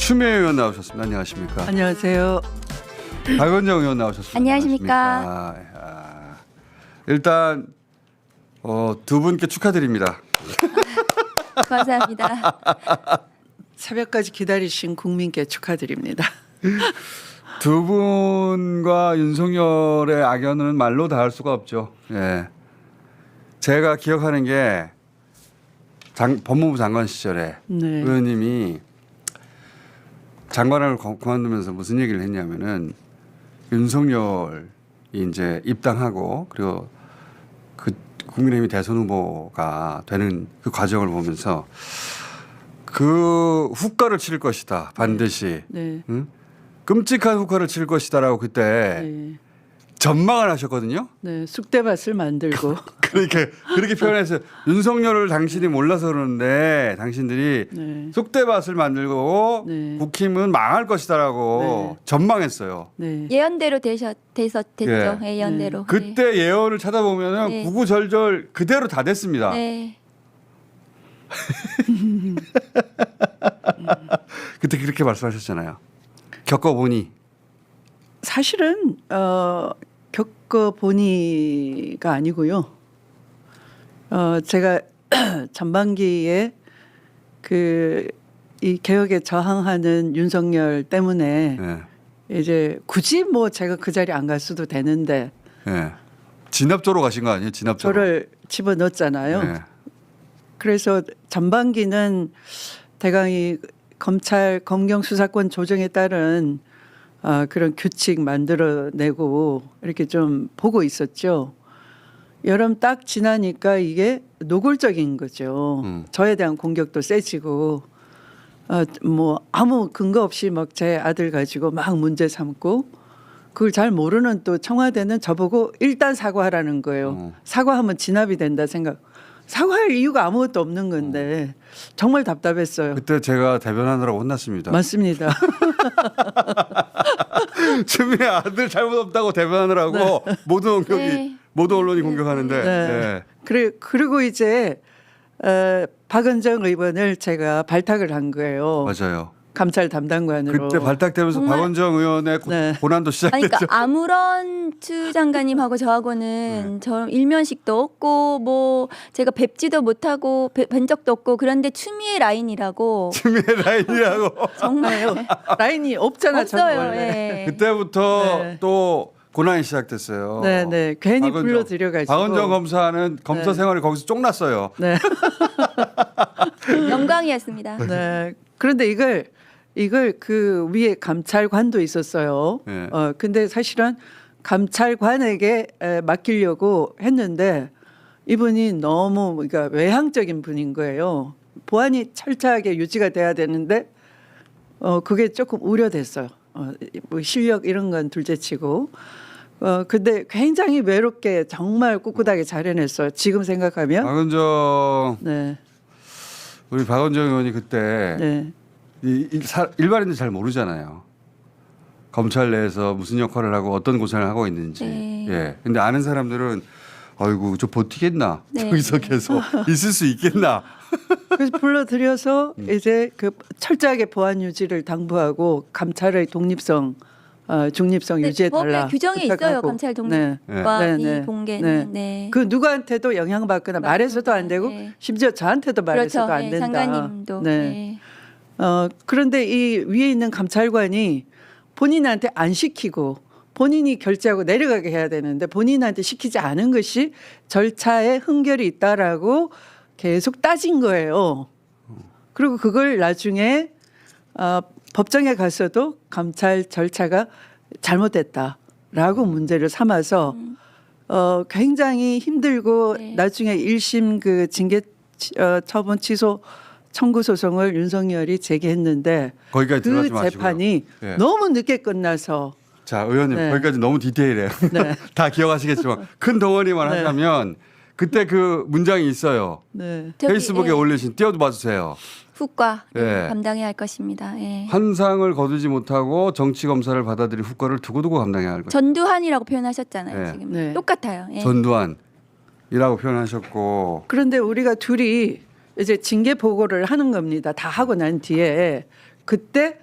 추미애 의원 나오셨습니다. 안녕하십니까? 안녕하세요. 박원정 의원 나오셨습니다. 안녕하십니까? 일단 두 분께 축하드립니다. 감사합니다. 새벽까지 기다리신 국민께 축하드립니다. 두 분과 윤석열의 악연은 말로 다 할 수가 없죠. 예. 제가 기억하는 게 법무부 장관 시절에 네. 의원님이 장관을 그만두면서 무슨 얘기를 했냐면은 윤석열이 이제 입당하고 그리고 그 국민의힘 대선 후보가 되는 그 과정을 보면서 그 후과를 칠 것이다 반드시. 네. 응? 끔찍한 후과를 칠 것이다라고 그때 네. 전망을 하셨거든요. 네. 쑥대밭을 만들고 그렇게 표현해서 윤석열을 당신이 몰라서 그러는데 당신들이 네. 쑥대밭을 만들고 네. 국힘은 망할 것이다라고 네. 전망했어요. 네. 예언대로 됐죠. 예. 예언대로. 그때 예언을 찾아보면은 네. 구구절절 그대로 다 됐습니다. 네. 그때 그렇게 말씀하셨잖아요. 겪어보니. 사실은 겪어보니가 아니고요. 제가 전반기에 이 개혁에 저항하는 윤석열 때문에 예. 이제 굳이 뭐 제가 그 자리에 안 갈 수도 되는데 예. 진압조로 가신 거 아니에요? 진압조로. 저를 집어넣었잖아요. 예. 그래서 전반기는 대강이 검찰 검경 수사권 조정에 따른 그런 규칙 만들어내고 이렇게 좀 보고 있었죠. 여름 딱 지나니까 이게 노골적인 거죠. 저에 대한 공격도 세지고 뭐 아무 근거 없이 막 제 아들 가지고 막 문제 삼고 그걸 잘 모르는 또 청와대는 저보고 일단 사과하라는 거예요. 사과하면 진압이 된다 생각. 사과할 이유가 아무것도 없는 건데 정말 답답했어요. 그때 제가 대변하느라고 혼났습니다. 맞습니다. 추미애 아들 잘못 없다고 대변하느라고 모든 공격이 네. 모든 언론이 공격하는데. 네. 그리고 이제 박은정 의원을 제가 발탁을 한 거예요. 맞아요. 감찰 담당관으로. 그때 발탁되면서 정말- 박원정 의원의 네. 고난도 아니, 시작됐죠. 그러니까 아무런 추 장관님하고 저하고는 저런 일면식도 없고 뭐 제가 뵙지도 못하고 뵌 적도 없고 그런데 추미애 라인이라고 추미애 라인이라고. 정말 라인이 없잖아. 저는 없어요. 원래. 예. 그때부터 네. 또 고난이 시작됐어요. 네네. 괜히 박은정- 불러들여가지고. 박원정 검사는 검사 네. 생활이 거기서 쫑났어요. 네. 영광이었습니다. 네. 그런데 이걸 그 위에 감찰관도 있었어요. 네. 근데 사실은 감찰관에게 맡기려고 했는데 이분이 너무 그러니까 외향적인 분인 거예요. 보안이 철저하게 유지가 돼야 되는데 그게 조금 우려됐어요. 뭐 실력 이런 건 둘째치고. 근데 굉장히 외롭게 정말 꿋꿋하게 잘 해냈어요. 지금 생각하면. 박원정 네. 우리 박원정 의원이 그때 네. 일반인들 잘 모르잖아요. 검찰 내에서 무슨 역할을 하고 어떤 고생을 하고 있는지. 네. 예. 근데 아는 사람들은 아이고 저 버티겠나? 네. 저기서 계속 있을 수 있겠나? 그래서 불러들여서 이제 그 철저하게 보안 유지를 당부하고 감찰의 독립성, 중립성 네, 유지해 달라. 법에 규정에 있어요. 감찰 독립과 네. 이 네. 공개는. 네. 그 누구한테도 영향받거나 말해서도 안 되고 네. 심지어 저한테도 말해서도 그렇죠. 안 된다. 장관님도. 네. 네. 그런데 이 위에 있는 감찰관이 본인한테 안 시키고 본인이 결제하고 내려가게 해야 되는데 본인한테 시키지 않은 것이 절차에 흥결이 있다라고 계속 따진 거예요. 그리고 그걸 나중에 법정에 가서도 감찰 절차가 잘못됐다라고 문제를 삼아서 굉장히 힘들고 네. 나중에 1심 그 징계 처분 취소 청구 소송을 윤석열이 제기했는데 거기까지 그 들어가지 마시고요. 재판이 예. 너무 늦게 끝나서 자, 의원님 네. 거기까지 너무 디테일해요. 네. 다 기억하시겠지만 큰 덩어리만 네. 하자면 그때 그 문장이 있어요. 네. 저기, 페이스북에 예, 올리신 띄워도 봐주세요. 후과 예. 감당해야 할 것입니다. 예. 환상을 거두지 못하고 정치 검사를 받아들일 후과를 두고두고 감당해야 할 것. 전두환이라고 표현하셨잖아요. 네. 지금 네. 똑같아요. 예. 전두환이라고 표현하셨고 그런데 우리가 둘이 이제 징계 보고를 하는 겁니다. 다 하고 난 뒤에 그때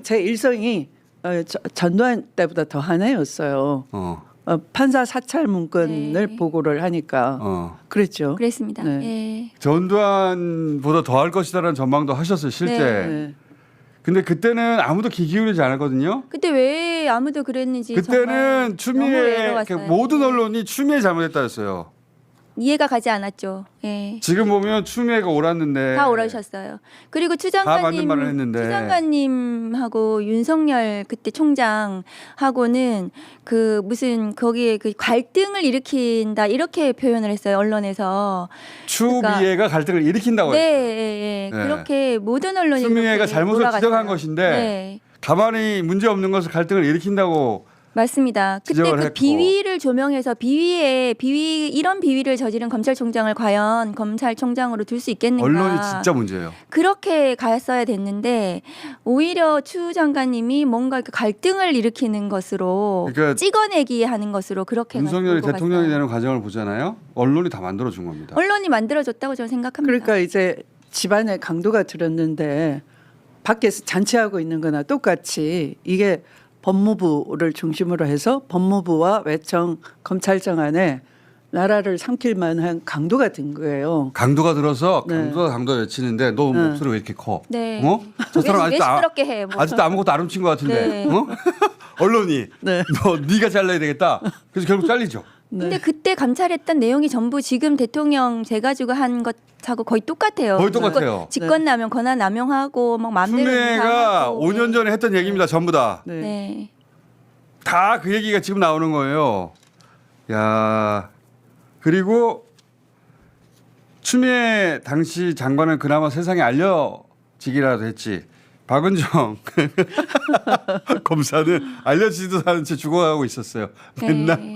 제 일성이 전두환 때보다 더 한 해였어요. 판사 사찰 문건을 네. 보고를 하니까 그랬죠. 그랬습니다. 네. 예. 전두환보다 더 할 것이다라는 전망도 하셨어요, 실제. 네. 근데 그때는 아무도 귀 기울이지 않았거든요. 그때 왜 아무도 그랬는지 그때는 정말 너무 추미애 외로웠어요. 모든 예. 언론이 추미애 잘못했다였어요. 이해가 가지 않았죠. 예. 지금 보면 추미애가 옳았는데 다 오라셨어요. 그리고 다 맞는 말을 했는데. 추장관님하고 윤석열 그때 총장하고는 그 무슨 거기에 그 갈등을 일으킨다 이렇게 표현을 했어요 언론에서. 추미애가 갈등을 일으킨다고 네, 했어요. 예, 예. 네. 그렇게 모든 언론이 추미애가 그렇게 잘못을 몰아갔어요. 지적한 것인데 네. 가만히 문제 없는 것을 갈등을 일으킨다고 맞습니다. 그때 지적을 그 했고. 비위를 조명해서 이런 비위를 저지른 검찰총장을 과연 검찰총장으로 둘 수 있겠는가? 언론이 진짜 문제예요. 그렇게 가였어야 됐는데 오히려 추 장관님이 뭔가 이렇게 갈등을 일으키는 것으로 그러니까 찍어내기 하는 것으로 그렇게 윤석열이 가지고 대통령이 갔어요. 되는 과정을 보잖아요. 언론이 다 만들어준 겁니다. 언론이 만들어줬다고 저는 생각합니다. 그러니까 이제 집안에 강도가 들었는데 밖에서 잔치하고 있는 거나 똑같이 이게 법무부를 중심으로 해서 법무부와 외청 검찰청 안에 나라를 삼킬 만한 강도가 든 거예요. 강도가 들어서 네. 강도 외치는데 너 네. 목소리가 왜 이렇게 커? 네. 어? 저 사람 왜 시끄럽게 해? 뭐. 아직도 아무것도 안 훔친 것 같은데. 네. 어? 언론이 네. 너 네가 잘라야 되겠다. 그래서 결국 잘리죠. 근데 그때 감찰했던 내용이 전부 지금 대통령 돼가지고 한 것하고 거의 똑같아요. 거의 똑같아요. 직권남용, 권한남용하고 막 마음대로 추미애가 인사하고. 5년 전에 했던 얘기입니다. 전부 다. 네. 네. 다 그 얘기가 지금 나오는 거예요. 야, 그리고 추미애 당시 장관은 그나마 세상에 알려지기라도 했지. 박은정 검사는 알려지지도 않은 채 죽어가고 있었어요. 맨날.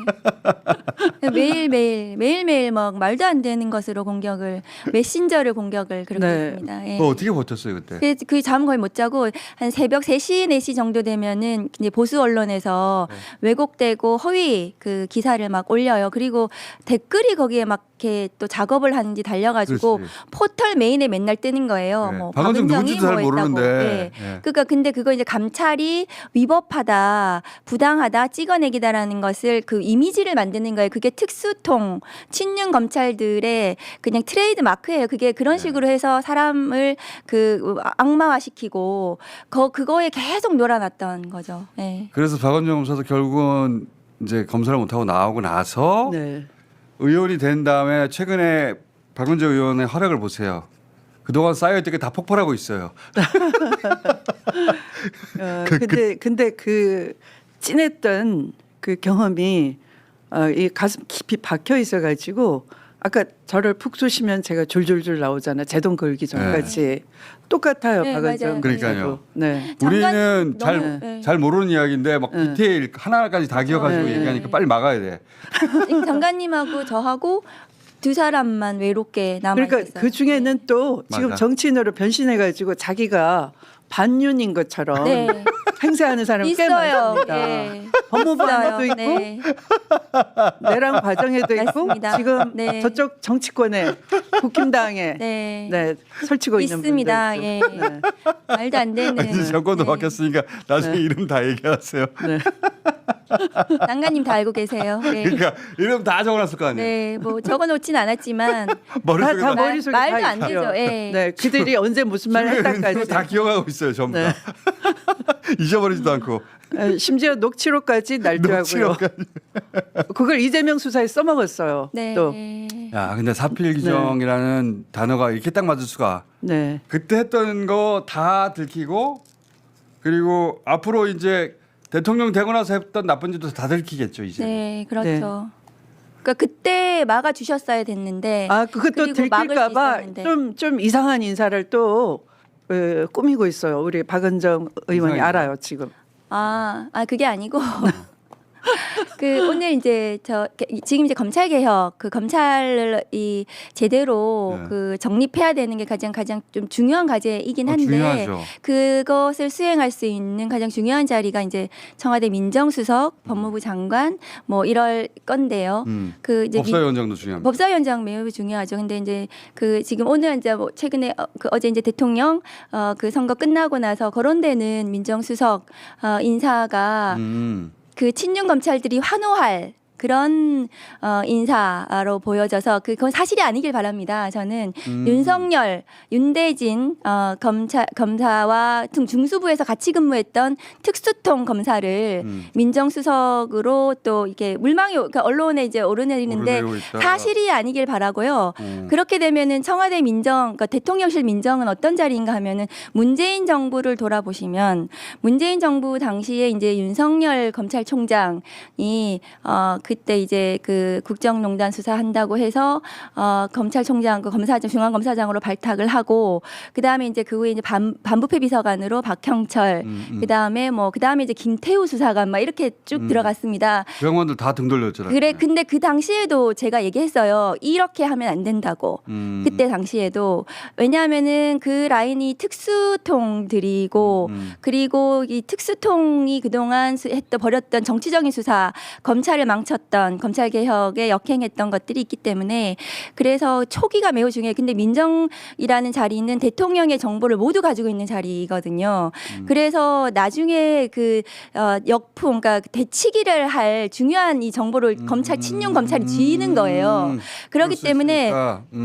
매일매일 막 말도 안 되는 것으로 공격을 메신저를 공격을 그렇게 네. 했습니다. 예. 어떻게 버텼어요 그때? 그잠 거의 못 자고 한 새벽 3시 4시 정도 되면은 이제 보수 언론에서 왜곡되고 허위 그 기사를 막 올려요. 그리고 댓글이 거기에 막 이렇게 또 작업을 하는지 달려가지고 그렇지. 포털 메인에 맨날 뜨는 거예요. 네. 뭐 박은정 박은정이 누군지도 잘 뭐 했다고. 모르는데. 예. 네. 그러니까 근데 그거 이제 감찰이 위법하다, 부당하다, 찍어내기다라는 것을 그 이미지를 만드는 거예요. 그게 특수통 친윤 검찰들의 그냥 트레이드 마크예요. 그게 그런 식으로 해서 사람을 그 악마화시키고 그거에 계속 놀아놨던 거죠. 예. 그래서 박은정 검사도 결국은 이제 검사를 못하고 나오고 나서 네. 의원이 된 다음에 최근에 박은정 의원의 활약을 보세요. 그동안 쌓여있던 게 다 폭발하고 있어요. 근데 그 찐했던 그 경험이 이 가슴 깊이 박혀 있어가지고 아까 저를 푹 쏘시면 제가 졸졸졸 나오잖아. 제동 걸기 전까지 똑같아요. 네, 박은정 맞아요. 그러니까요. 네. 우리는 잠깐 너무, 잘 모르는 이야기인데 막 네. 디테일 하나하나까지 다 기억하시고 네. 얘기하니까 빨리 막아야 돼. 장관님하고 저하고 두 사람만 외롭게 남아 그러니까 있었어요. 그 중에는 또 지금 맞아. 정치인으로 변신해가지고 자기가 반윤인 것처럼 네. 행세하는 사람이 꽤 있어요. 많습니다. 예. 법무부 있어요. 안에도 있고 네. 내랑 과정에도 있고 맞습니다. 지금 네. 저쪽 정치권에 국힘당에 네. 네, 설치고 있는 있습니다. 분들 예. 네. 말도 안 되는. 이제 정권도 네. 바뀌었으니까 나중에 네. 이름 다 얘기하세요. 네. 장관님 다 알고 계세요. 네. 그러니까 이름 다 적어놨을 거 아니에요. 네, 뭐 적어놓진 않았지만 머릿속에 다 다, 머릿속에 말도 다 안 있죠. 되죠. 예. 네, 그들이 언제 무슨 말을 했다까지 다 기억하고 있어요. 전부 네. 다. 잊어버리지도 않고. 심지어 녹취록까지 날조하고요. 녹취록까지. 그걸 이재명 수사에 써먹었어요. 네. 또 야, 근데 사필규정이라는 단어가 이렇게 딱 맞을 수가. 네. 그때 했던 거 다 들키고 그리고 앞으로 이제 대통령 되고 나서 했던 나쁜 짓도 다 들키겠죠 이제. 네, 그렇죠. 네. 그러니까 그때 막아 주셨어야 됐는데. 아 그것도 그리고 막을 수 들킬까봐 있었는데. 좀 이상한 인사를 또 꾸미고 있어요. 우리 박은정 의원이 이상한 알아요 지금. 아, 그게 아니고 오늘 이제 지금 이제 검찰 개혁 그 검찰을 이 제대로 네. 그 정립해야 되는 게 가장 좀 중요한 과제이긴 한데 중요하죠. 그것을 수행할 수 있는 가장 중요한 자리가 이제 청와대 민정수석, 법무부 장관 뭐 이럴 건데요. 그 이제 법사위원장도 중요합니다. 법사위원장 매우 중요하죠. 근데 이제 그 지금 오늘 이제 뭐 최근에 어제 이제 대통령 그 선거 끝나고 나서 거론되는 민정수석 인사가 그 친윤 검찰들이 환호할 그런 인사로 보여져서 그건 사실이 아니길 바랍니다. 저는 윤석열, 윤대진 검사와 중수부에서 같이 근무했던 특수통 검사를 민정수석으로 또 이렇게 물망이 그러니까 언론에 이제 오르내리는데 오르내리고 있다. 사실이 아니길 바라고요. 그렇게 되면은 청와대 그러니까 대통령실 민정은 어떤 자리인가 하면은 문재인 정부를 돌아보시면 문재인 정부 당시에 이제 윤석열 검찰총장이 그때 이제 그 국정농단 수사한다고 해서 검찰총장 그 중앙검사장으로 발탁을 하고 그다음에 이제 그 후에 이제 반부패 비서관으로 박형철 그다음에 이제 김태우 수사관 막 이렇게 쭉 들어갔습니다. 병원들 다 등 돌렸잖아요. 그래 근데 그 당시에도 제가 얘기했어요. 이렇게 하면 안 된다고. 그때 당시에도 왜냐하면은 그 라인이 특수통들이고 그리고 이 특수통이 그동안 벌였던 정치적인 수사 검찰을 망쳤던 검찰 개혁에 역행했던 것들이 있기 때문에 그래서 초기가 매우 중요해요. 근데 민정이라는 자리는 대통령의 정보를 모두 가지고 있는 자리거든요. 그래서 나중에 그 역풍, 그러니까 대치기를 할 중요한 이 정보를 친윤 검찰이 쥐는 거예요. 그렇기 때문에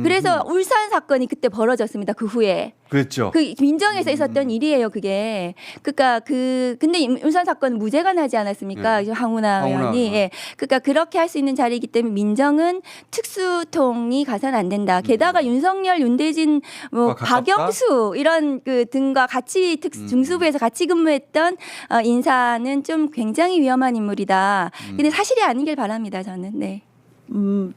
그래서 울산 사건이 그때 벌어졌습니다. 그 후에. 그랬죠. 그 민정에서 있었던 일이에요, 그게. 그러니까 근데 울산 사건은 무죄가 나지 않았습니까? 황운하 의원이. 예. 그러니까 그렇게 할 수 있는 자리이기 때문에 민정은 특수통이 가서는 안 된다. 게다가 윤석열, 윤대진, 뭐 박영수 이런 그 등과 같이 중수부에서 같이 근무했던 인사는 좀 굉장히 위험한 인물이다. 근데 사실이 아니길 바랍니다, 저는. 네.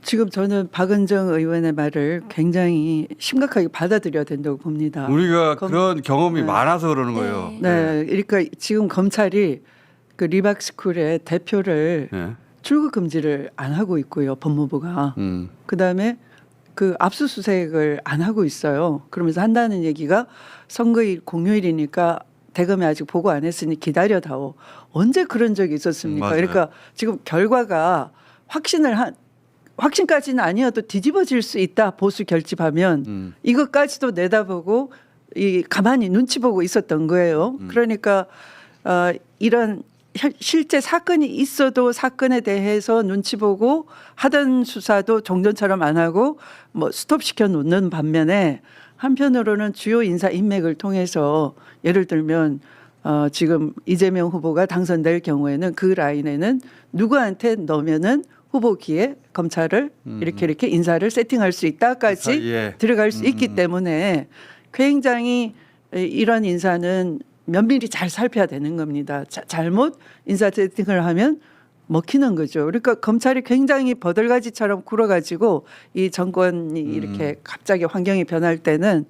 지금 저는 박은정 의원의 말을 굉장히 심각하게 받아들여야 된다고 봅니다. 우리가 그런 경험이 네. 많아서 그러는 거예요. 네, 그러니까 지금 검찰이 그 리박스쿨의 대표를 네. 출국 금지를 안 하고 있고요, 법무부가. 그다음에 그 압수수색을 안 하고 있어요. 그러면서 한다는 얘기가 선거일 공휴일이니까 대검이 아직 보고 안 했으니 기다려다오. 언제 그런 적이 있었습니까? 맞아요. 그러니까 지금 결과가 확신까지는 아니어도 뒤집어질 수 있다. 보수 결집하면 이것까지도 내다보고 가만히 눈치 보고 있었던 거예요. 그러니까 이런 실제 사건이 있어도 사건에 대해서 눈치 보고 하던 수사도 종전처럼 안 하고 뭐 스톱시켜 놓는 반면에 한편으로는 주요 인사 인맥을 통해서 예를 들면 지금 이재명 후보가 당선될 경우에는 그 라인에는 누구한테 넣으면은 후보기에 검찰을 이렇게 인사를 세팅할 수 있다까지 사이에. 들어갈 수 있기 때문에 굉장히 이런 인사는 면밀히 잘 살펴야 되는 겁니다. 잘못 인사 세팅을 하면 먹히는 거죠. 그러니까 검찰이 굉장히 버들가지처럼 굴어가지고 이 정권이 이렇게 갑자기 환경이 변할 때는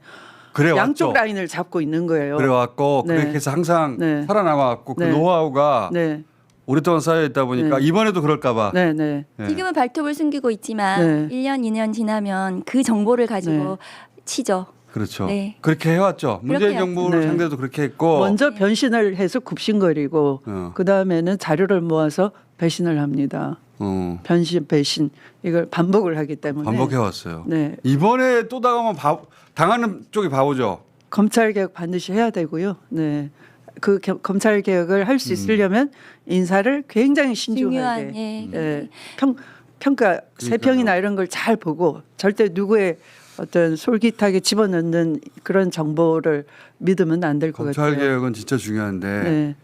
양쪽 라인을 잡고 있는 거예요. 그래왔고 네. 그렇게 해서 항상 네. 살아남아왔고 그 네. 노하우가 네, 오랫동안 쌓여 있다 보니까 이번에도 그럴까봐. 네, 네. 지금은 발톱을 숨기고 있지만 네. 1년, 2년 지나면 그 정보를 가지고 치죠. 그렇죠. 네. 그렇게 해왔죠. 문재인 그렇게 정부를 네. 상대도 그렇게 했고. 먼저 변신을 해서 굽신거리고 그 다음에는 자료를 모아서 배신을 합니다. 배신 이걸 반복을 하기 때문에 반복해왔어요. 네. 이번에 또 당하는 쪽이 바보죠. 검찰 개혁 반드시 해야 되고요. 네. 그 검찰 개혁을 할 수 있으려면 인사를 굉장히 신중하게 중요한 예. 평가 세평이나 이런 걸 잘 보고 절대 누구의 어떤 솔깃하게 집어넣는 그런 정보를 믿으면 안 될 것 같아요. 검찰 개혁은 진짜 중요한데 네.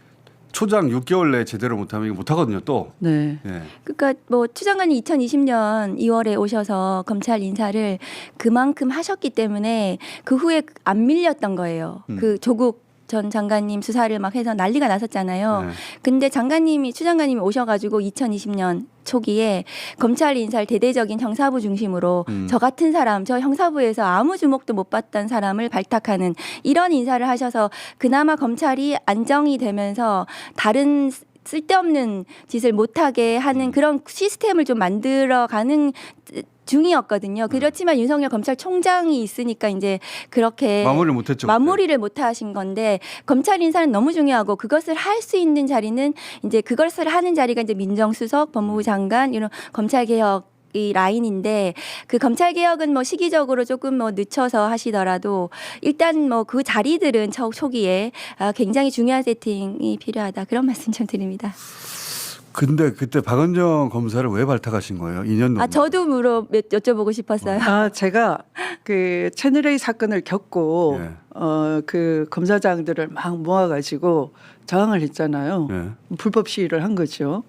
초장 6개월 내에 제대로 못하면 이거 못하거든요. 또. 네. 예. 그러니까 뭐 추 장관이 2020년 2월에 오셔서 검찰 인사를 그만큼 하셨기 때문에 그 후에 안 밀렸던 거예요. 그 조국 전 장관님 수사를 막 해서 난리가 났었잖아요. 네. 근데 추 장관님이 오셔가지고 2020년 초기에 검찰 인사를 대대적인 형사부 중심으로 저 같은 사람, 저 형사부에서 아무 주목도 못 받던 사람을 발탁하는 이런 인사를 하셔서 그나마 검찰이 안정이 되면서 다른 쓸데없는 짓을 못하게 하는 그런 시스템을 좀 만들어가는 중이었거든요. 그렇지만 윤석열 검찰총장이 있으니까 이제 그렇게 마무리를 못했죠. 마무리를 못 하신 건데 검찰 인사는 너무 중요하고 그것을 할 수 있는 자리는 이제 그것을 하는 자리가 이제 민정수석, 법무부 장관 이런 검찰 개혁 이 라인인데 그 검찰 개혁은 뭐 시기적으로 조금 뭐 늦춰서 하시더라도 일단 뭐 그 자리들은 초기에 굉장히 중요한 세팅이 필요하다 그런 말씀 좀 드립니다. 근데 그때 박은정 검사를 왜 발탁하신 거예요? 2년 넘게. 저도 여쭤보고 싶었어요. 제가 그 채널A 사건을 겪고 예. 그 검사장들을 막 모아가지고 저항을 했잖아요. 예. 불법 시위를 한 거죠.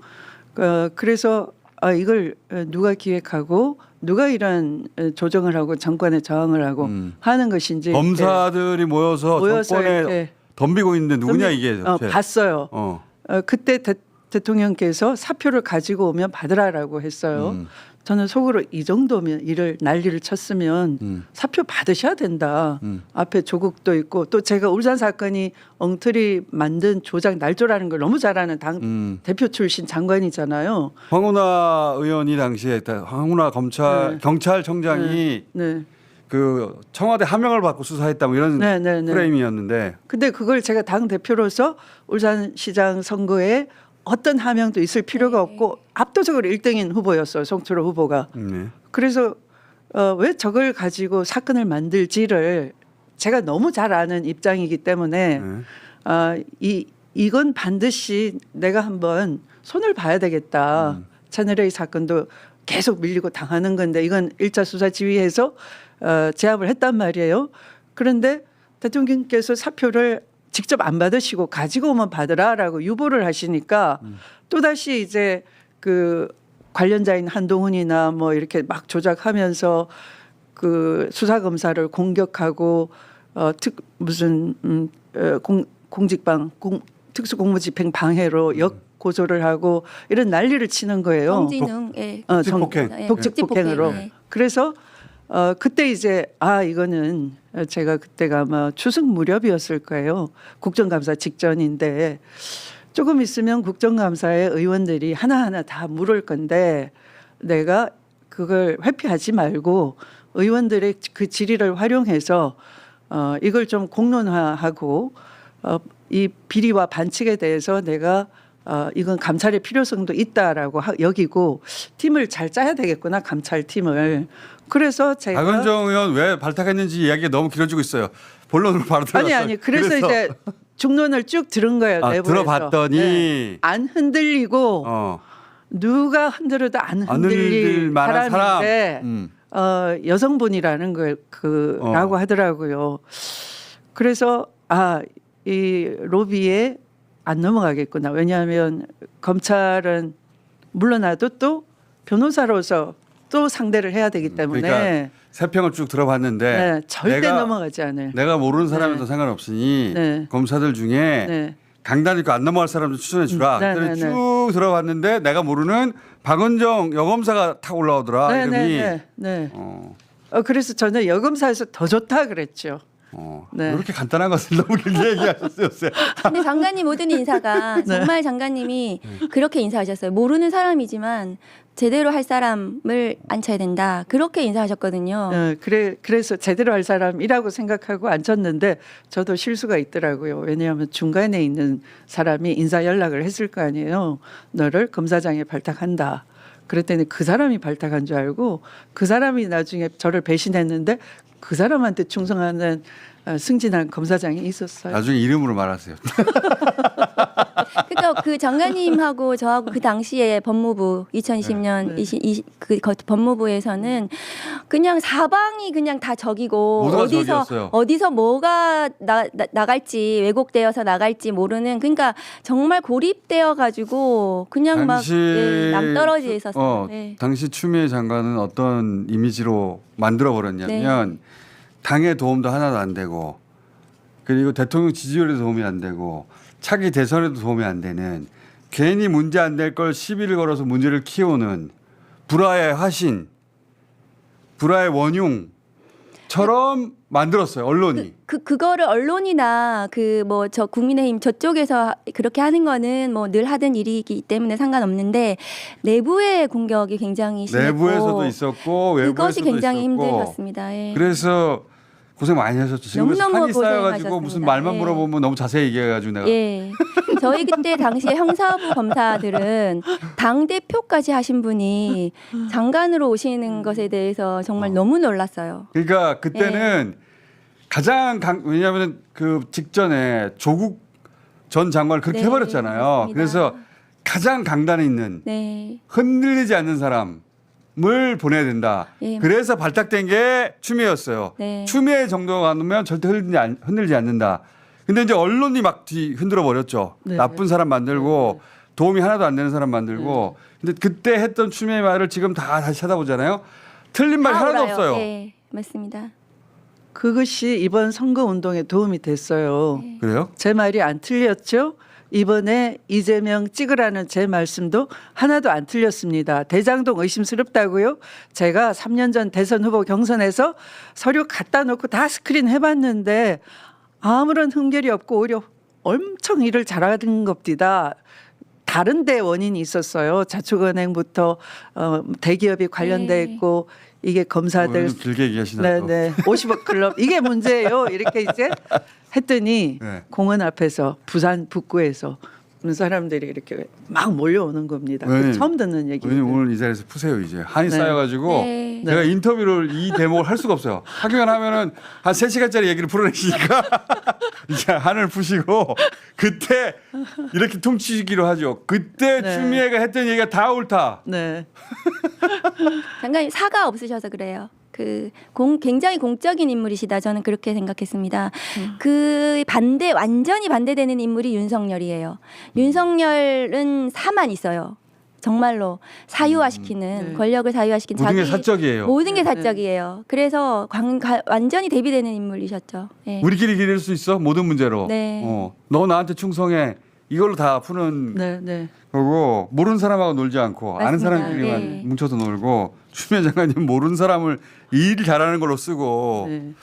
그래서 이걸 누가 기획하고 누가 이런 조정을 하고 정권에 저항을 하고 하는 것인지 검사들이 모여서 정권에 이렇게 덤비고 있는데 누구냐 이게. 도대체. 봤어요. 그때 대통령께서 사표를 가지고 오면 받으라라고 했어요. 저는 속으로 이 정도면 난리를 쳤으면 사표 받으셔야 된다. 앞에 조국도 있고 또 제가 울산 사건이 엉터리 만든 조작 날조라는 걸 너무 잘 아는 당 대표 출신 장관이잖아요. 황운하 의원이 당시에 황운하 경찰청장이 네. 그 청와대 하명을 받고 수사했다 뭐 이런 네. 프레임이었는데 근데 그걸 제가 당 대표로서 울산시장 선거에 어떤 하명도 있을 필요가 없고 압도적으로 1등인 후보였어요. 송철호 후보가. 네. 그래서 왜 저걸 가지고 사건을 만들지를 제가 너무 잘 아는 입장이기 때문에 이건 반드시 내가 한번 손을 봐야 되겠다. 채널A 사건도 계속 밀리고 당하는 건데 이건 1차 수사 지휘해서 제압을 했단 말이에요. 그런데 대통령께서 사표를 직접 안 받으시고 가지고 오면 받으라라고 유보를 하시니까 또다시 이제 그 관련자인 한동훈이나 뭐 이렇게 막 조작하면서 그 수사검사를 공격하고 특수공무집행 방해로 역고소를 하고 이런 난리를 치는 거예요. 정진웅, 직폭행. 독직폭행으로. 그래서 그때 이제 이거는 제가 그때가 아마 추석 무렵이었을 거예요. 국정감사 직전인데 조금 있으면 국정감사에 의원들이 하나하나 다 물을 건데 내가 그걸 회피하지 말고 의원들의 그 질의를 활용해서 이걸 좀 공론화하고 이 비리와 반칙에 대해서 내가 이건 감찰의 필요성도 있다라고 여기고 팀을 잘 짜야 되겠구나 감찰팀을. 그래서 제가 박은정 의원 왜 발탁했는지 이야기가 너무 길어지고 있어요. 본론으로 바로 들어갔어요. 아니 그래서 이제 중론을 쭉 들은 거예요. 내부에서. 들어봤더니 네. 안 흔들리고 누가 흔들어도 안 흔들릴 만한 사람인데 여성분이라는 걸 라고 하더라고요. 그래서 이 로비에 안 넘어가겠구나. 왜냐하면 검찰은 물러나도 또 변호사로서 또 상대를 해야 되기 때문에 그러니까 세 평을 쭉 들어봤는데 절대 넘어가지 않을. 내가 모르는 사람에도 상관없으니 검사들 중에 강단 있고 안 넘어갈 사람들 추천해 주라. 그래서 쭉 들어봤는데 내가 모르는 박은정 여검사가 탁 올라오더라. 이름이. 그래서 저는 여검사에서 더 좋다 그랬죠. 이렇게 간단한 것을 너무 길게 얘기하셨어요. 근데 장관님 모든 인사가 정말 장관님이 그렇게 인사하셨어요. 모르는 사람이지만 제대로 할 사람을 앉혀야 된다. 그렇게 인사하셨거든요. 그래서 제대로 할 사람이라고 생각하고 앉혔는데 저도 실수가 있더라고요. 왜냐하면 중간에 있는 사람이 인사 연락을 했을 거 아니에요. 너를 검사장에 발탁한다. 그랬더니 그 사람이 발탁한 줄 알고 그 사람이 나중에 저를 배신했는데 그 사람한테 충성하는 승진한 검사장이 있었어요. 나중에 이름으로 말하세요. 그러니까 그 장관님하고 저하고 그 당시에 법무부 2020년 그 법무부에서는 그냥 사방이 그냥 다 적이고 어디서 뭐가 나갈지 왜곡되어서 나갈지 모르는 그러니까 정말 고립되어 가지고 그냥 막 낭떠러지에 있었어요. 당시 추미애 장관은 어떤 이미지로 만들어 버렸냐면 당의 도움도 하나도 안 되고 그리고 대통령 지지율에도 도움이 안 되고 차기 대선에도 도움이 안 되는 괜히 문제 안 될 걸 시비를 걸어서 문제를 키우는 불화의 화신, 불화의 원흉처럼 만들었어요. 언론이. 그거를 언론이나 그 뭐 저 국민의힘 저쪽에서 그렇게 하는 거는 뭐 늘 하던 일이기 때문에 상관없는데 내부의 공격이 굉장히 심했고 내부에서도 있었고 외부에서도 그것이 굉장히 있었고. 힘들었습니다. 예. 그래서 고생 많이 하셨죠. 지금 너무너무 한이 쌓여가지고 고생하셨습니다. 무슨 말만 예. 물어보면 너무 자세히 얘기해가지고 내가 예. 저희 그때 당시에 형사부 검사들은 당 대표까지 하신 분이 장관으로 오시는 것에 대해서 정말 너무 놀랐어요. 그러니까 그때는 가장 왜냐하면 그 직전에 조국 전 장관을 그렇게 네, 해버렸잖아요. 맞습니다. 그래서 가장 강단에 있는 네. 흔들리지 않는 사람을 보내야 된다. 예. 그래서 발탁된 게 추미애였어요. 네. 추미애 정도가 가면 절대 흔들리지 않는다. 근데 이제 언론이 막 흔들어 버렸죠. 네. 나쁜 사람 만들고 도움이 하나도 안 되는 사람 만들고. 근데 그때 했던 추미애 말을 지금 다 다시 찾아보잖아요. 틀린 말 다 하나도 알아요. 없어요. 네, 맞습니다. 그것이 이번 선거 운동에 도움이 됐어요. 그래요? 제 말이 안 틀렸죠? 이번에 이재명 찍으라는 제 말씀도 하나도 안 틀렸습니다. 대장동 의심스럽다고요? 제가 3년 전 대선 후보 경선에서 서류 갖다 놓고 다 스크린 해봤는데 아무런 흠결이 없고 오히려 엄청 일을 잘하는 겁니다. 다른 데 원인이 있었어요. 자축은행부터 대기업이 관련돼 네. 있고 이게 검사들 오늘 길게 얘기하시나 또. 네네 50억 클럽 이게 문제예요. 이렇게 이제 했더니 네. 공원 앞에서 부산 북구에서 사람들이 이렇게 막 몰려오는 겁니다. 왜냐면- 처음 듣는 얘기예요. 왜냐면 오늘 이 자리에서 푸세요 이제 한이 네. 쌓여가지고 네. 제가 인터뷰를 이 대목을 할 수가 없어요. 하기만 하면은 한 3시간짜리 얘기를 풀어내시니까 이제 한을 푸시고 그때 이렇게 퉁치기로 하죠. 그때 네. 추미애가 했던 얘기가 다 옳다. 네. 장관님 사가 없으셔서 그래요. 굉장히 공적인 인물이시다. 저는 그렇게 생각했습니다. 완전히 반대되는 인물이 윤석열이에요. 윤석열은 사만 있어요. 정말로 사유화시키는 네. 권력을 사유화시키는 모든 게 사적이에요. 모든 게 네. 사적이에요. 그래서 완전히 대비되는 인물이셨죠. 예. 우리끼리 기댈 수 있어 모든 문제로. 네. 너 나한테 충성해. 이걸로 다 푸는 네, 네. 거고 모르는 사람하고 놀지 않고 아는 맞습니다. 사람끼리만 네. 뭉쳐서 놀고 추미애 장관님 모르는 사람을 일 잘하는 걸로 쓰고 네.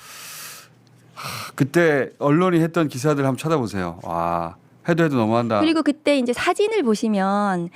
그때 언론이 했던 기사들 한번 찾아보세요. 와 해도 너무한다. 그리고 그때 이제 사진을 보시면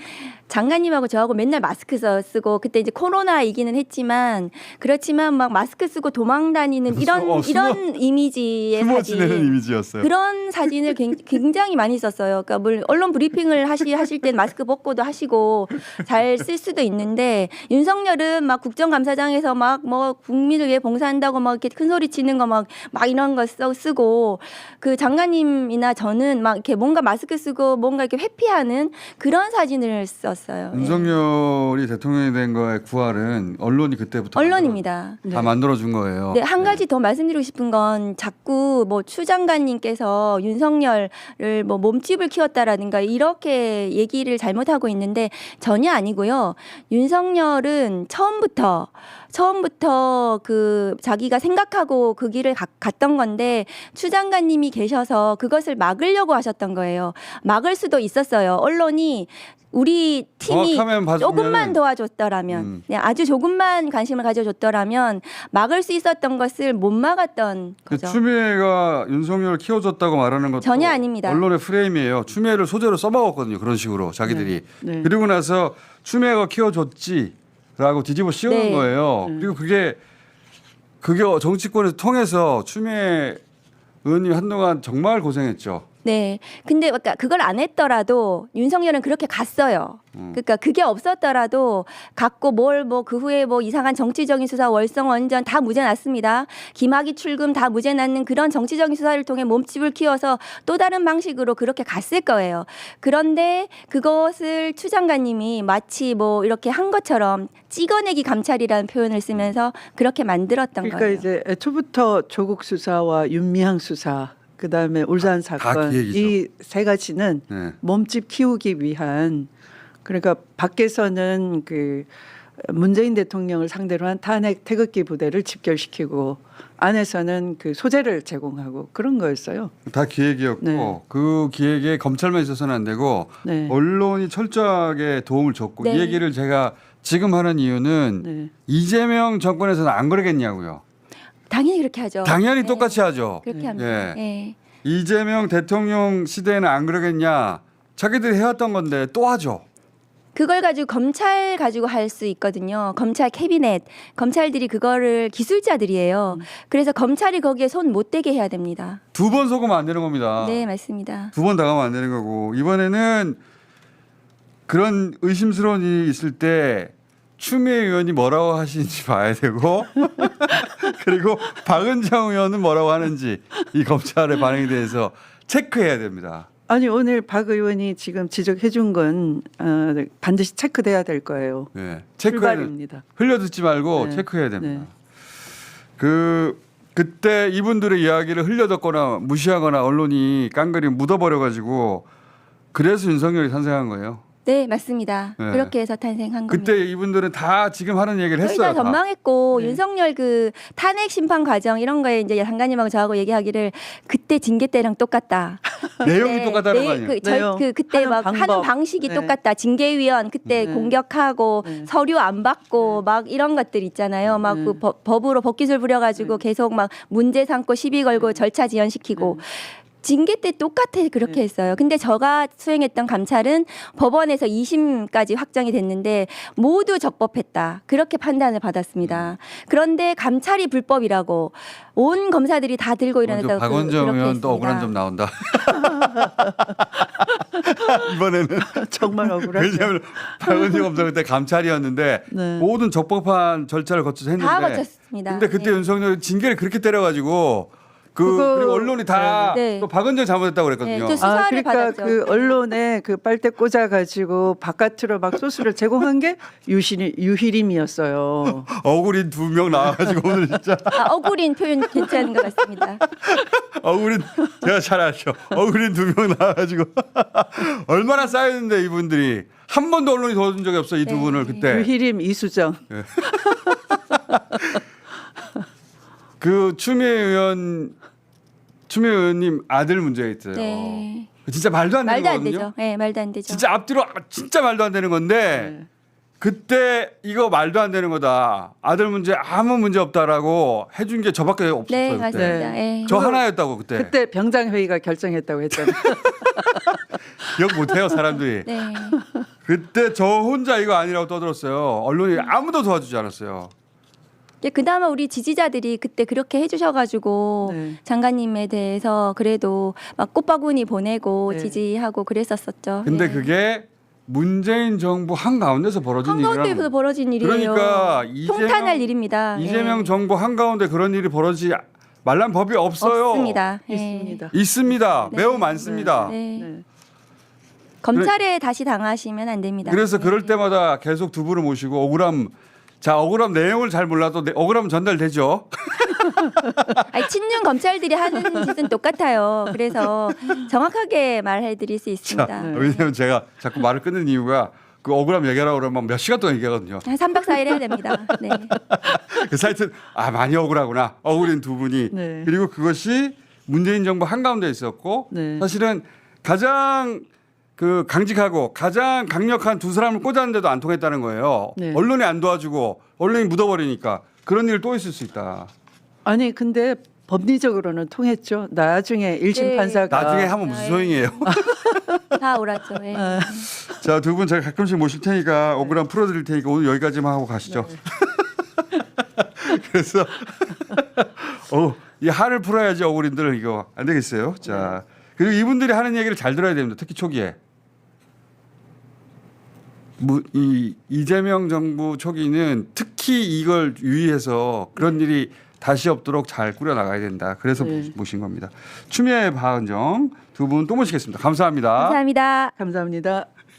장관님하고 저하고 맨날 마스크 쓰고 그때 이제 코로나이기는 했지만 그렇지만 막 마스크 쓰고 도망 다니는 이런 이미지의 숨어 사진. 지내는 이미지였어요. 그런 사진을 굉장히 많이 썼어요. 그러니까 물 언론 브리핑을 하실 땐 마스크 벗고도 하시고 잘 쓸 수도 있는데 윤석열은 막 국정감사장에서 막 뭐 국민을 위해 봉사한다고 막 이렇게 큰 소리 치는 거 막 이런 거 쓰고 그 장관님이나 저는 막 이렇게 뭔가 마스크 쓰고 뭔가 이렇게 회피하는 그런 사진을 썼어요. 예. 윤석열이 대통령이 된 거의 구할은 언론이 그때부터 언론입니다. 다 만들어준 거예요. 네, 한 가지 더 말씀드리고 싶은 건 자꾸 뭐 추 장관님께서 윤석열을 뭐 몸집을 키웠다라든가 이렇게 얘기를 잘못하고 있는데 전혀 아니고요. 윤석열은 처음부터 그 자기가 생각하고 그 길을 갔던 건데 추 장관님이 계셔서 그것을 막으려고 하셨던 거예요. 막을 수도 있었어요. 언론이 우리 팀이 정확하면 봐주면은- 조금만 도와줬더라면 네, 아주 조금만 관심을 가져줬더라면 막을 수 있었던 것을 못 막았던 그 거죠. 추미애가 윤석열을 키워줬다고 말하는 것도 전혀 아닙니다. 언론의 프레임이에요. 추미애를 소재로 써먹었거든요. 그런 식으로 자기들이. 네. 네. 그리고 나서 추미애가 키워줬지라고 뒤집어 씌우는 네. 거예요. 그리고 그게 정치권에서 통해서 추미애 의원님이 한동안 정말 고생했죠. 네. 근데 그러니까 그걸 안 했더라도 윤석열은 그렇게 갔어요. 그러니까 그게 없었더라도 갔고 그 후에 뭐 이상한 정치적인 수사 월성 원전 다 무죄 났습니다. 김학의 출금 다 무죄 났는 그런 정치적인 수사를 통해 몸집을 키워서 또 다른 방식으로 그렇게 갔을 거예요. 그런데 그것을 추 장관님이 마치 뭐 이렇게 한 것처럼 찍어내기 감찰이라는 표현을 쓰면서 그렇게 만들었던 그러니까 거예요. 이제 애초부터 조국 수사와 윤미향 수사 그다음에 울산 사건 그 얘기죠. 이 세 가지는 네. 몸집 키우기 위한 그러니까 밖에서는 그 문재인 대통령을 상대로 한 탄핵 태극기 부대를 집결시키고 안에서는 그 소재를 제공하고 그런 거였어요. 다 기획이었고 네. 그 기획에 검찰만 있어서는 안 되고 네. 언론이 철저하게 도움을 줬고 네. 이 얘기를 제가 지금 하는 이유는 네. 이재명 정권에서는 안 그러겠냐고요. 당연히 그렇게 하죠. 당연히 네. 똑같이 하죠. 그렇게 합니다. 예. 예. 이재명 대통령 시대에는 안 그러겠냐. 자기들이 해왔던 건데 또 하죠. 그걸 가지고 검찰 가지고 할 수 있거든요. 검찰 캐비넷, 검찰들이 그거를 기술자들이에요. 그래서 검찰이 거기에 손 못 대게 해야 됩니다. 2번 속으면 안 되는 겁니다. 네, 맞습니다. 2번 당하면 안 되는 거고 이번에는 그런 의심스러운 일이 있을 때 추미애 의원이 뭐라고 하시는지 봐야 되고 그리고 박은정 의원은 뭐라고 하는지 이 검찰의 반응에 대해서 체크해야 됩니다. 아니 오늘 박 의원이 지금 지적해 준 건 반드시 체크돼야 될 거예요. 네. 체크해야 출발입니다. 흘려듣지 말고 네. 체크해야 됩니다. 네. 그때 이분들의 이야기를 흘려듣거나 무시하거나 언론이 깡그리 묻어버려가지고 그래서 윤석열이 탄생한 거예요. 네, 맞습니다. 네. 그렇게 해서 탄생한 겁니다. 그때 이분들은 다 지금 하는 얘기를 저희 했어요. 다 전망했고 네. 윤석열 그 탄핵 심판 과정 이런 거에 이제 장관님하고 저하고 얘기하기를 그때 징계 때랑 똑같다. 내용이 네, 똑같다는 거 아니에요? 내용, 그때 하는 막 방법. 하는 방식이 네. 똑같다. 징계위원 그때 네. 공격하고 네. 서류 안 받고 막 이런 것들 있잖아요. 막 네. 그 법으로 법기술 부려가지고 계속 막 문제 삼고 시비 걸고 절차 지연시키고. 징계 때 똑같아 그렇게 했어요. 근데 제가 수행했던 감찰은 법원에서 2심까지 확정이 됐는데 모두 적법했다. 그렇게 판단을 받았습니다. 그런데 감찰이 불법이라고 온 검사들이 다 들고 일어나서 박원정 그렇게 의원 또 억울한 했습니다. 점 나온다. 이번에는 정말 억울하죠. 왜냐하면 박원정 검사 그때 감찰이었는데 네. 모든 적법한 절차를 거쳐서 했는데 다 거쳤습니다. 근데 그때 네. 윤석열이 징계를 그렇게 때려가지고 그거- 그리고 언론이 다 네. 또 박원정 잘못했다고 네, 그랬거든요. 또 수사를 그러니까 받았죠. 그 언론에 그 빨대 꽂아 가지고 바깥으로 막 소스를 제공한 게 유희림이었어요. 억울인 2명 나와가지고 오늘 진짜 억울인 표현 괜찮은 것 같습니다. 억울인 제가 잘 알죠. 억울인 2명 나와가지고 얼마나 쌓였는데 이분들이 한 번도 언론이 도와준 적이 없어 이 두 네. 분을 그때. 유희림, 이수정. 그 추미애 의원님 아들 문제가 있어요. 네. 진짜 말도 안 되는 말도 안 거거든요. 되죠. 네, 말도 안 되죠. 진짜 앞뒤로 진짜 말도 안 되는 건데 네. 그때 이거 말도 안 되는 거다. 아들 문제 아무 문제 없다라고 해준 게 저밖에 없었어요. 네, 그때. 맞습니다. 네. 예. 저 하나였다고 그때. 그때 병장회의가 결정했다고 했잖아요. 기억 못해요 사람들이. 네. 그때 저 혼자 이거 아니라고 떠들었어요. 언론이 아무도 도와주지 않았어요. 그나마 우리 지지자들이 그때 그렇게 해주셔가지고 네. 장관님에 대해서 그래도 막 꽃바구니 보내고 네. 지지하고 그랬었었죠. 근데 예. 그게 문재인 정부 한가운데서 벌어진 한가운데에서 일이라는 벌어진 일이에요. 그러니까 통탄할 일입니다. 이재명 예. 정부 한가운데 그런 일이 벌어지지 말란 법이 없어요. 없습니다. 예. 있습니다. 있습니다. 네. 매우 많습니다. 네. 네. 검찰에 다시 당하시면 안 됩니다. 그래서 네. 그럴 때마다 계속 두 분을 모시고 억울함 내용을 잘 몰라도 억울함 전달되죠. 아니, 친윤 검찰들이 하는 짓은 똑같아요. 그래서 정확하게 말해드릴 수 있습니다. 자, 왜냐하면 제가 자꾸 말을 끊는 이유가 그 억울함 얘기하라고 그러면 몇 시간 동안 얘기하거든요. 한 3박 4일 해야 됩니다. 네. 그 사이트는 많이 억울하구나. 억울한 두 분이. 네. 그리고 그것이 문재인 정부 한가운데 있었고 네. 사실은 가장 그 강직하고 가장 강력한 두 사람을 꽂았는데도 안 통했다는 거예요. 네. 언론이 안 도와주고 언론이 묻어버리니까 그런 일 또 있을 수 있다. 아니 근데 법리적으로는 통했죠. 나중에 1심 네. 판사가 나중에 하면 무슨 소용이에요. 다 옳았죠. 예. 자, 두 분 제가 가끔씩 모실 테니까 억울함 풀어드릴 테니까 오늘 여기까지만 하고 가시죠. 그래서 이 한을 풀어야지 억울인들 이거 안 되겠어요. 자, 그리고 이분들이 하는 얘기를 잘 들어야 됩니다. 특히 초기에. 이재명 정부 초기는 특히 이걸 유의해서 그런 일이 다시 없도록 잘 꾸려나가야 된다. 그래서 네. 모신 겁니다. 추미애 박은정 두 분 또 모시겠습니다. 감사합니다. 감사합니다. 감사합니다.